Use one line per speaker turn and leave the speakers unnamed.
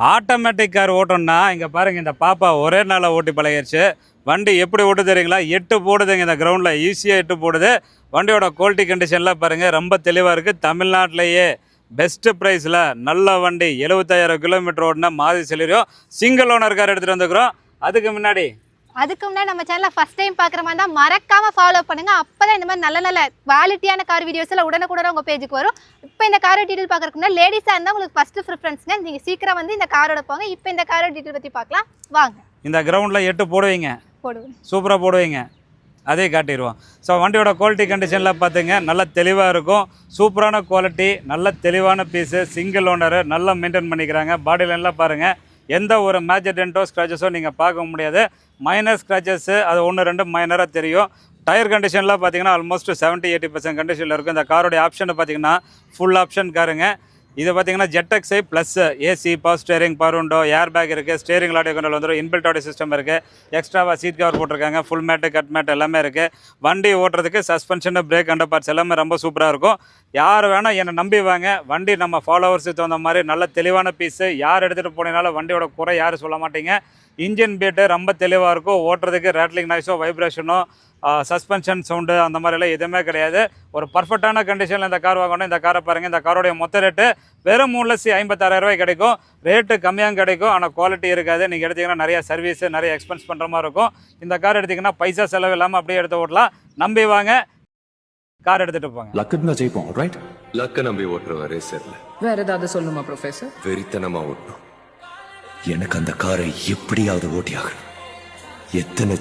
Automatic car ஓட்டணும்னா இங்கே பாருங்கள், இந்த பாப்பா ஒரே நாளில் ஓட்டி பழகிடுச்சு. வண்டி எப்படி ஓட்டு தெரியுங்களா? 8 போடுதுங்க இந்த கிரவுண்டில், ஈஸியாக 8 போடுது. வண்டியோட குவாலிட்டி கண்டிஷன்லாம் பாருங்கள், ரொம்ப தெளிவாக இருக்குது. தமிழ்நாட்டிலேயே பெஸ்ட்டு ப்ரைஸில் நல்ல வண்டி 75,000 கிலோமீட்டர் ஓடின Maruti Celerio single owner car எடுத்துகிட்டு வந்துக்கிறோம். அதுக்கு முன்னாடி
நம்ம சேனலை ஃபர்ஸ்ட் டைம் பார்க்குற மாதிரி தான் மறக்காம ஃபாலோ பண்ணுங்க. அப்பதான் இந்த மாதிரி நல்ல குவாலிட்டியான கார் வீடியோஸ் எல்லாம் உடனுக்குடன் உங்க பேஜுக்கு வரும். இப்போ இந்த காரோட டீடைல் பார்க்கறதுக்கு முன்னாடி லேடிஸா இருந்தா உங்களுக்கு ஃபர்ஸ்ட் ப்ரிஃபரன்ஸ்ங்க. நீங்க சீக்கிரம் வந்து இந்த காரோட போங்க. இப்போ இந்த காரோட டீடைல் பத்தி பார்க்கலாம் வாங்க.
இந்த கிரவுண்டில் 8 போடுவீங்க, சூப்பராக போடுவீங்க, அதே காட்டிடுவோம். ஸோ வண்டியோட குவாலிட்டி கண்டிஷனில் பார்த்துங்க, நல்ல தெளிவாக இருக்கும். சூப்பரான குவாலிட்டி, நல்ல தெளிவான பீஸு, சிங்கிள் ஓனரு, நல்லா மெயின்டைன் பண்ணிக்கிறாங்க. பாடி லைன்லாம் பாருங்கள், எந்த ஒரு மேஜர் டென்ட்டோ ஸ்க்ராச்சஸோ நீங்கள் பார்க்க முடியாது. மைனர் ஸ்க்ராச்சஸ்ஸு அது 1-2 மைனராக தெரியும். டயர் கண்டிஷன்லாம் பார்த்தீங்கன்னா ஆல்மோஸ்ட் 70-80% கண்டிஷனில் இருக்கும். இந்த காரோடைய ஆப்ஷன் பார்த்தீங்கன்னா ஃபுல் ஆப்ஷன் காருங்க. இது பார்த்தீங்கன்னா ZXi plus AC, power steering, power window, air bag இருக்குது, ஸ்டேரிங் ஆடியோ கண்ட்ரோல் வந்துடும், இன்பில்ட் ஆடியோ சிஸ்டம் இருக்குது, எக்ஸ்ட்ராவாக சீட் கவர் போட்டிருக்காங்க, ஃபுல் மேட்டு, கட் மேட் எல்லாமே இருக்குது. வண்டி ஓட்டுறதுக்கு சஸ்பென்ஷனு, பிரேக், அண்டர் பார்ட்ஸ் எல்லாமே ரொம்ப சூப்பராக இருக்கும். யார் வேணால் என்னை நம்பி வாங்க. வண்டி நம்ம ஃபாலோவர்ஸுக்கு தகுந்த மாதிரி நல்ல தெளிவான பீஸு. யார் எடுத்துகிட்டு போனீங்கனாலும் வண்டியோட குறை யாரும் சொல்ல மாட்டீங்க. இன்ஜின் பீட்டு ரொம்ப தெளிவாக இருக்கும். ஓட்டுறதுக்கு ரேட்லிங் நாய்ஸோ, வைப்ரேஷனோ, சஸ்பென்ஷன் சவுண்டு அந்த மாதிரிலாம் எதுவுமே கிடையாது. ஒரு பர்ஃபெக்டான கண்டிஷனில் இந்த கார் வாங்கணும். இந்த காரை பாருங்கள், இந்த காரோடைய மொத்த ரேட்டு வெறும் 3,56,000 கிடைக்கும். ரேட்டு கம்மியாக கிடைக்கும், ஆனால் குவாலிட்டி இருக்காது. நீங்கள் எடுத்திங்கன்னா நிறைய சர்வீஸு, நிறைய எக்ஸ்பென்ஸ் பண்ணுற மாதிரி இருக்கும். இந்த கார் எடுத்திங்கன்னா பைசா செலவு இல்லாமல் அப்படியே எடுத்து ஓட்டலாம். நம்பி வாங்க, கார் எடுத்துகிட்டு போங்க.
லக்குன்னு ஜெயிப்போம், ரைட்?
லக்க நம்பி ஓட்டுற ரேசர்ல
வேற ஏதாவது சொல்லணுமா ப்ரொஃபசர்?
வெறித்தனமா ஓட்டணும்.
எனக்கு அந்த காரை எப்படியாவது ஓட்டி ஆகணும். எத்தனை